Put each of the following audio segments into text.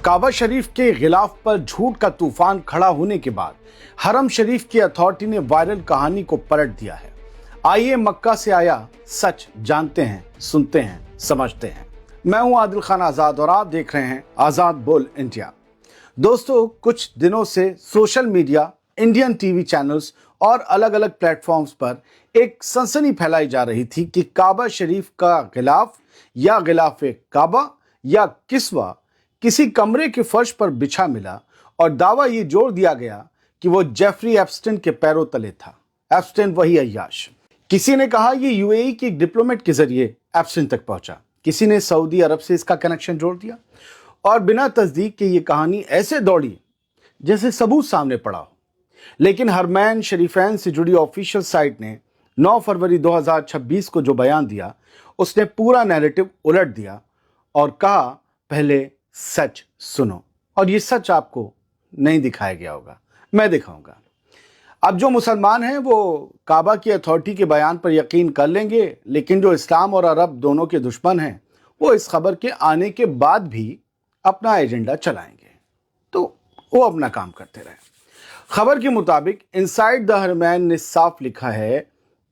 काबा शरीफ के गिलाफ पर झूठ का तूफान खड़ा होने के बाद हरम शरीफ की अथॉरिटी ने वायरल कहानी को पलट दिया है। आइए मक्का से आया सच जानते हैं, सुनते हैं, समझते हैं। मैं हूं आदिल खान आजाद और आप देख रहे हैं आजाद बोल इंडिया। दोस्तों, कुछ दिनों से social media, Indian TV channels और अलग अलग प्लेटफॉर्म्स पर एक सनसनी फैलाई जा रही थी कि काबा शरीफ का गिलाफ या गिलाफ काबा या किस्वा किसी कमरे के फर्श पर बिछा मिला और दावा ये जोड़ दिया गया कि वो जेफरी एप्स्टेन के पैरों तले था। एप्स्टेन वही अय्याश। किसी ने कहा ये यूएई की एक डिप्लोमेट के जरिए एप्स्टेन तक पहुंचा, किसी ने सऊदी अरब से इसका कनेक्शन जोड़ दिया और बिना तस्दीक के ये कहानी ऐसे दौड़ी जैसे सबूत सामने पड़ा हो। लेकिन हरमैन शरीफैन से जुड़ी ऑफिशियल साइट ने 9 फरवरी 2026 को जो बयान दिया, उसने पूरा नैरेटिव उलट दिया और कहा पहले सच सुनो। और ये सच आपको नहीं दिखाया गया होगा, मैं दिखाऊंगा। अब जो मुसलमान हैं वो काबा की अथॉरिटी के बयान पर यकीन कर लेंगे, लेकिन जो इस्लाम और अरब दोनों के दुश्मन हैं वो इस खबर के आने के बाद भी अपना एजेंडा चलाएंगे, तो वो अपना काम करते रहे। खबर के मुताबिक इनसाइड द हरमैन ने साफ लिखा है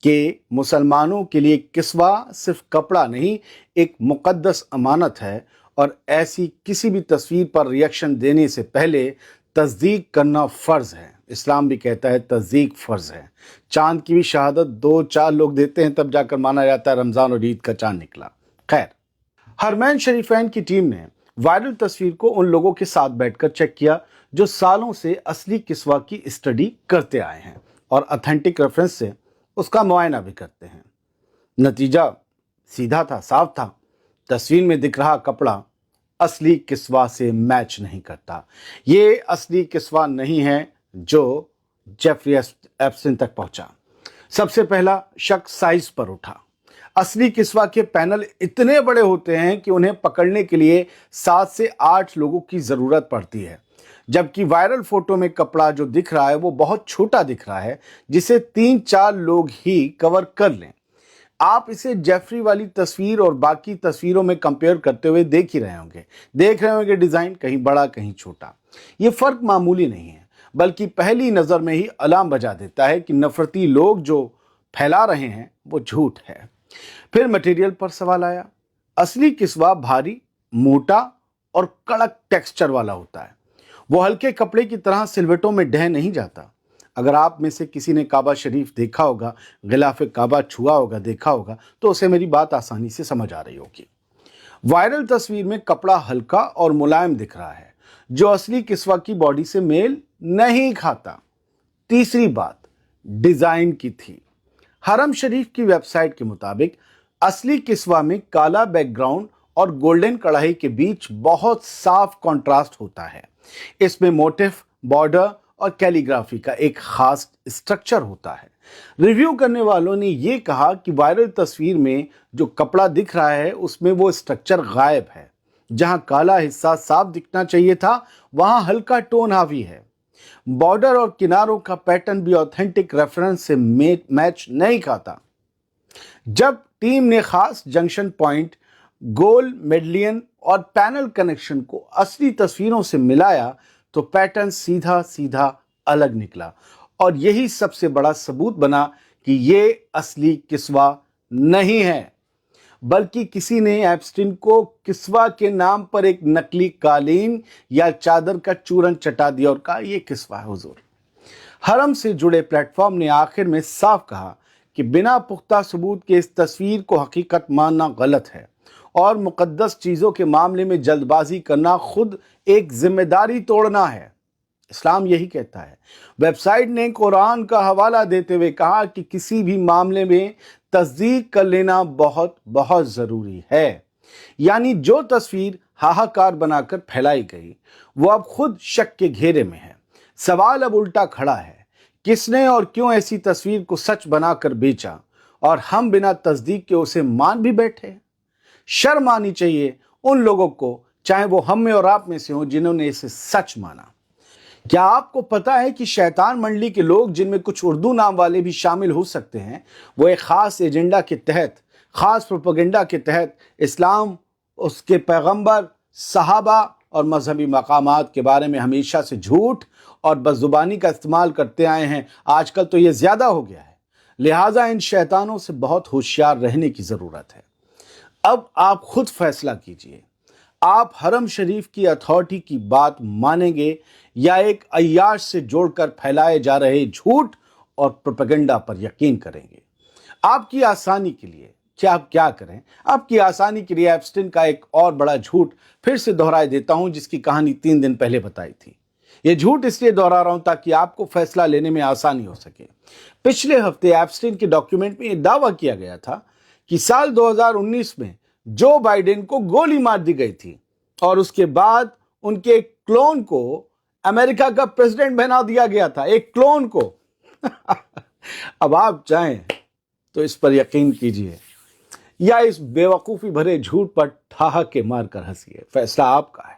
कि मुसलमानों के लिए किस्वा सिर्फ कपड़ा नहीं, एक मुकद्दस अमानत है और ऐसी किसी भी तस्वीर पर रिएक्शन देने से पहले तस्दीक करना फ़र्ज़ है। इस्लाम भी कहता है तस्दीक फ़र्ज़ है। चांद की भी शहादत 2-4 लोग देते हैं, तब जाकर माना जाता है रमज़ान और ईद का चांद निकला। खैर, हरमैन शरीफैन की टीम ने वायरल तस्वीर को उन लोगों के साथ बैठकर चेक किया जो सालों से असली किस्वा की स्टडी करते आए हैं और ऑथेंटिक रेफरेंस से उसका मुआयना भी करते हैं। नतीजा सीधा था, साफ था। तस्वीर में दिख रहा कपड़ा असली किस्वा से मैच नहीं करता। ये असली किस्वा नहीं है जो जेफरी एप्स्टेन तक पहुंचा। सबसे पहला शक साइज पर उठा। असली किस्वा के पैनल इतने बड़े होते हैं कि उन्हें पकड़ने के लिए 7 से 8 लोगों की जरूरत पड़ती है, जबकि वायरल फोटो में कपड़ा जो दिख रहा है वो बहुत छोटा दिख रहा है, जिसे 3-4 लोग ही कवर कर लें। आप इसे जेफरी वाली तस्वीर और बाकी तस्वीरों में कंपेयर करते हुए देख रहे होंगे डिजाइन कहीं बड़ा कहीं छोटा। ये फर्क मामूली नहीं है, बल्कि पहली नजर में ही अलार्म बजा देता है कि नफरती लोग जो फैला रहे हैं वो झूठ है। फिर मटेरियल पर सवाल आया। असली किस्वा भारी, मोटा और कड़क टेक्सचर वाला होता है। वो हल्के कपड़े की तरह सिलवटों में ढह नहीं जाता। अगर आप में से किसी ने काबा शरीफ देखा होगा, गिलाफ काबा छुआ होगा, देखा होगा, तो उसे मेरी बात आसानी से समझ आ रही होगी। वायरल तस्वीर में कपड़ा हल्का और मुलायम दिख रहा है, जो असली किस्वा की बॉडी से मेल नहीं खाता। तीसरी बात डिजाइन की थी। हरम शरीफ की वेबसाइट के मुताबिक असली किस्वा में काला बैकग्राउंड और गोल्डन कढ़ाई के बीच बहुत साफ कंट्रास्ट होता है। इसमें मोटिफ, बॉर्डर और कैलीग्राफी का एक खास स्ट्रक्चर होता है। रिव्यू करने वालों ने यह कहा कि वायरल तस्वीर में जो कपड़ा दिख रहा है उसमें वो स्ट्रक्चर गायब है। जहां काला हिस्सा साफ दिखना चाहिए था, वहां हल्का टोन हावी है। बॉर्डर और किनारों का पैटर्न भी ऑथेंटिक रेफरेंस से मैच नहीं खाता। जब टीम ने खास जंक्शन पॉइंट, गोल मेडलियन और पैनल कनेक्शन को असली तस्वीरों से मिलाया तो पैटर्न सीधा सीधा अलग निकला और यही सबसे बड़ा सबूत बना कि ये असली किस्वा नहीं है, बल्कि किसी ने एप्स्टेन को किस्वा के नाम पर एक नकली कालीन या चादर का चूरन चटा दिया और कहा यह किस्वा है हुजूर। हरम से जुड़े प्लेटफॉर्म ने आखिर में साफ कहा कि बिना पुख्ता सबूत के इस तस्वीर को हकीकत मानना गलत है और मुकद्दस चीज़ों के मामले में जल्दबाजी करना खुद एक जिम्मेदारी तोड़ना है। इस्लाम यही कहता है। वेबसाइट ने कुरान का हवाला देते हुए कहा कि किसी भी मामले में तस्दीक कर लेना बहुत बहुत ज़रूरी है। यानी जो तस्वीर हाहाकार बनाकर फैलाई गई वो अब खुद शक के घेरे में है। सवाल अब उल्टा खड़ा है, किसने और क्यों ऐसी तस्वीर को सच बनाकर बेचा और हम बिना तस्दीक के उसे मान भी बैठे। शर्म आनी चाहिए उन लोगों को, चाहे वो हम में और आप में से हो, जिन्होंने इसे सच माना। क्या आपको पता है कि शैतान मंडली के लोग, जिनमें कुछ उर्दू नाम वाले भी शामिल हो सकते हैं, वो एक खास एजेंडा के तहत, खास प्रोपेगेंडा के तहत इस्लाम, उसके पैगंबर, सहाबा اور مذہبی مقامات کے بارے میں ہمیشہ سے جھوٹ اور بدزبانی کا استعمال کرتے آئے ہیں، آج کل تو یہ زیادہ ہو گیا ہے، لہٰذا ان شیطانوں سے بہت ہوشیار رہنے کی ضرورت ہے۔ اب آپ خود فیصلہ کیجئے، آپ حرم شریف کی اتھارٹی کی بات مانیں گے یا ایک عیاش سے جوڑ کر پھیلائے جا رہے جھوٹ اور پروپیگنڈا پر یقین کریں گے؟ آپ کی آسانی کے لیے آپ کیا کریں؟ آپ کی آسانی کے لیے ایپسٹین کا ایک اور بڑا جھوٹ پھر سے دہرائے دیتا ہوں، جس کی کہانی 3 دن پہلے بتائی تھی۔ یہ جھوٹ اس لیے دہرا رہا ہوں تاکہ آپ کو فیصلہ لینے میں آسانی ہو سکے۔ پچھلے ہفتے ایپسٹین کے ڈاکیومنٹ میں یہ دعویٰ کیا گیا تھا کہ سال 2019 میں جو بائیڈن کو گولی مار دی گئی تھی اور اس کے بعد ان کے ایک کلون کو امریکہ کا پریزیڈنٹ بنا دیا گیا تھا، ایک کلون کو۔ اب آپ چاہیں تو اس پر یقین کیجئے یا اس بے وقوفی بھرے جھوٹ پر ٹھہا مار کر ہنسیے، فیصلہ آپ کا ہے۔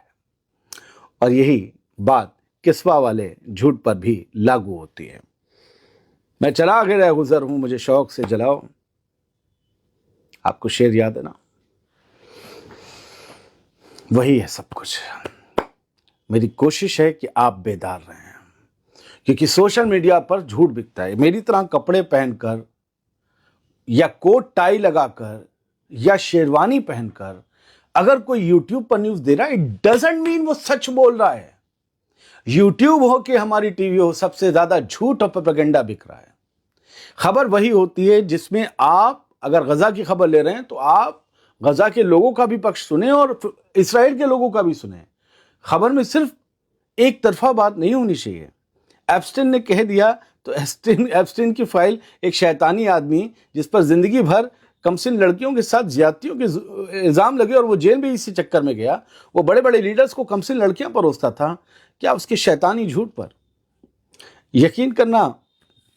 اور یہی بات کسوہ والے جھوٹ پر بھی لاگو ہوتی ہے۔ میں چلا گیا گزر ہوں، مجھے شوق سے جلاؤ۔ آپ کو شعر یاد ہے نا؟ وہی ہے سب کچھ۔ میری کوشش ہے کہ آپ بیدار رہیں، کیونکہ سوشل میڈیا پر جھوٹ بکتا ہے۔ میری طرح کپڑے پہن کر یا کوٹ ٹائی لگا کر یا شیروانی پہن کر اگر کوئی یوٹیوب پر نیوز دے رہا ہے، اٹ ڈزنٹ مین وہ سچ بول رہا ہے۔ یوٹیوب ہو کہ ہماری ٹی وی ہو، سب سے زیادہ جھوٹ اور پروپیگنڈا بک رہا ہے۔ خبر وہی ہوتی ہے جس میں آپ اگر غزہ کی خبر لے رہے ہیں تو آپ غزہ کے لوگوں کا بھی پکش سنیں اور اسرائیل کے لوگوں کا بھی سنیں۔ خبر میں صرف ایک طرفہ بات نہیں ہونی چاہیے۔ ایپسٹین نے کہہ دیا تو ایپسٹین کی فائل ایک شیطانی آدمی جس پر زندگی بھر کمسن لڑکیوں کے ساتھ زیادتیوں کے الزام لگے اور وہ جیل بھی اسی چکر میں گیا، وہ بڑے بڑے لیڈرز کو کمسن لڑکیاں پروستا تھا، کیا اس کے شیطانی جھوٹ پر یقین کرنا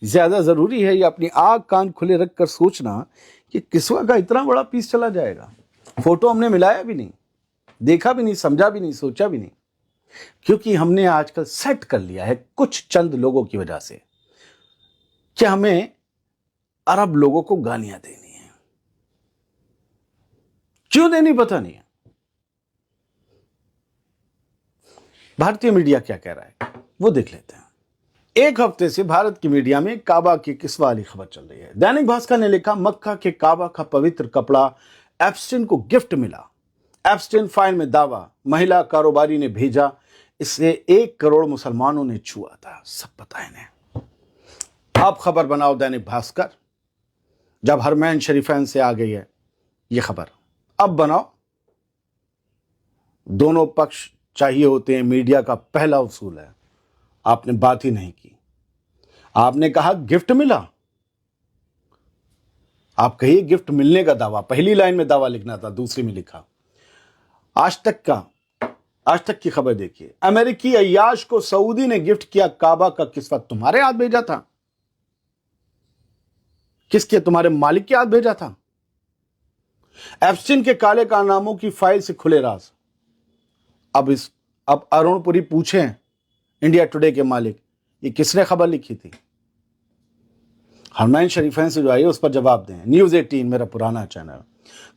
زیادہ ضروری ہے یا اپنی آنکھ کان کھلے رکھ کر سوچنا کہ کسوہ کا اتنا بڑا پیس چلا جائے گا؟ فوٹو ہم نے ملایا بھی نہیں، دیکھا بھی نہیں، سمجھا بھی نہیں، سوچا بھی نہیں، کیونکہ ہم نے آج کل سیٹ کر لیا ہے کچھ چند لوگوں کی وجہ سے کہ ہمیں عرب لوگوں کو گالیاں دینی ہیں۔ کیوں دینی پتہ نہیں ہے۔ بھارتی میڈیا کیا کہہ رہا ہے وہ دیکھ لیتے ہیں۔ ایک ہفتے سے بھارت کی میڈیا میں کعبہ کی کسوہ والی خبر چل رہی ہے۔ دینک بھاسکر نے لکھا، مکہ کے کعبہ کا پوتر کپڑا ایپسٹین کو گفٹ ملا۔ ایپسٹین فائل میں دعویٰ، مہیلا کاروباری نے بھیجا، اسے 1 کروڑ مسلمانوں نے چھوا تھا، سب پتہ انہیں۔ اب خبر بناؤ دینک بھاسکر، جب حرمین شریفین سے آ گئی ہے یہ خبر، اب بناؤ۔ دونوں پکش چاہیے ہوتے ہیں، میڈیا کا پہلا اصول ہے۔ آپ نے بات ہی نہیں کی، آپ نے کہا گفٹ ملا۔ آپ کہیے گفٹ ملنے کا دعویٰ، پہلی لائن میں دعویٰ لکھنا تھا، دوسری میں لکھا۔ آج تک کی خبر دیکھیے، امریکی عیاش کو سعودی نے گفٹ کیا کعبہ کا کسوہ، تمہارے ہاتھ بھیجا تھا؟ کس کے؟ تمہارے مالک کے ہاتھ بھیجا تھا؟ ایپسٹین کے کالے کارناموں کی فائل سے کھلے راز۔ اب ارون پوری پوچھیں انڈیا ٹوڈے کے مالک، یہ کس نے خبر لکھی تھی؟ حرمین شریفین سے جو آئی اس پر جواب دیں۔ نیوز 18 میرا پرانا چینل۔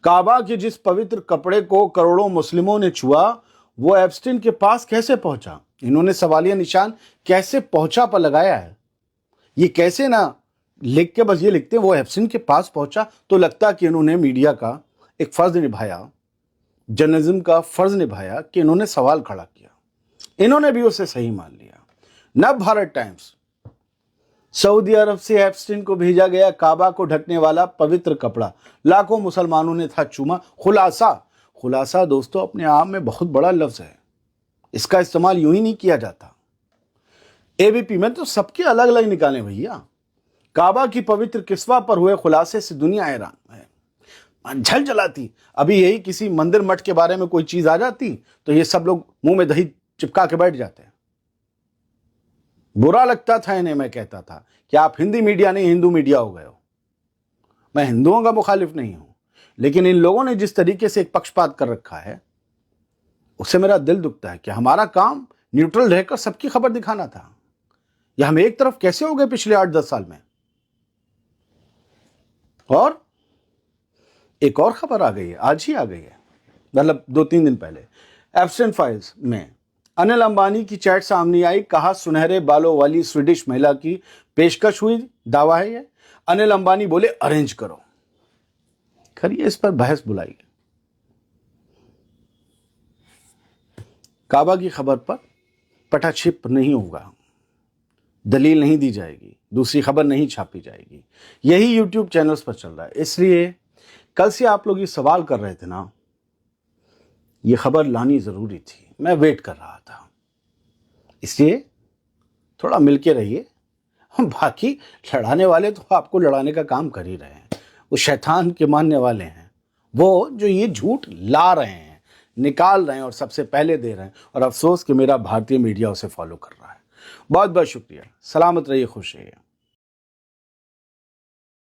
کعبہ کے جس پوتر کپڑے کو کروڑوں مسلموں نے چھوا، وہ ایپسٹین کے پاس کیسے پہنچا؟ انہوں نے سوالیہ نشان کیسے پہنچا پر لگایا ہے۔ یہ کیسے نہ لکھ کے بس یہ لکھتے ہیں وہ ایپسٹین کے پاس پہنچا، تو لگتا کہ انہوں نے میڈیا کا ایک فرض نبھایا، جرنلزم کا فرض نبھایا کہ انہوں نے سوال کھڑا کیا۔ انہوں نے بھی اسے صحیح مان لیا۔ نو بھارت ٹائمز، سعودی عرب سے ایپسٹین کو بھیجا گیا کعبہ کو ڈھکنے والا پوتر کپڑا لاکھوں مسلمانوں نے تھا چوما۔ خلاصہ دوستو اپنے آپ میں بہت بڑا لفظ ہے، اس کا استعمال یوں ہی نہیں کیا جاتا۔ ABP میں تو سب کے الگ الگ نکالیں بھیا۔ کعبہ کی پوتر کسوہ پر ہوئے خلاصے سے دنیا حیران ہے، جھل جلاتی۔ ابھی یہی کسی مندر مٹھ کے بارے میں کوئی چیز آ جاتی تو یہ سب لوگ منہ میں دہی چپکا کے بیٹھ جاتے ہیں۔ برا لگتا تھا انہیں، میں کہتا تھا کہ آپ ہندی میڈیا نہیں ہندو میڈیا ہو گئے ہو۔ میں ہندوؤں کا مخالف نہیں ہوں، لیکن ان لوگوں نے جس طریقے سے ایک پکش پات کر رکھا ہے اس سے میرا دل دکھتا ہے کہ ہمارا کام نیوٹرل رہ کر سب کی خبر دکھانا تھا، یا ہم ایک طرف کیسے ہو گئے پچھلے 8-10 سال میں۔ اور ایک اور خبر آ گئی ہے، آج ہی آ گئی ہے، مطلب 2-3 دن پہلے۔ एब्सेंट फाइल्स में अनिल अंबानी की चैट सामने आई, कहा सुनहरे बालों वाली स्वीडिश महिला की पेशकश हुई, दावा है ये। अनिल अंबानी बोले अरेंज करो। करिए इस पर बहस बुलाइए। काबा की खबर पर पटाक्षेप नहीं होगा, दलील नहीं दी जाएगी, दूसरी खबर नहीं छापी जाएगी। यही YouTube चैनल्स पर चल रहा है। इसलिए कल से आप लोग ये सवाल कर रहे थे ना, ये खबर लानी जरूरी थी, मैं वेट कर रहा था। इसलिए थोड़ा मिलके रहिए। बाकी लड़ाने वाले तो आपको लड़ाने का काम कर ही रहे हैं, वो शैतान के मानने वाले हैं, वो जो ये झूठ ला रहे हैं, निकाल रहे हैं और सबसे पहले दे रहे हैं। और अफसोस कि मेरा भारतीय मीडिया उसे फॉलो कर रहा है। बहुत बहुत शुक्रिया। सलामत रहिए, खुश रहिए।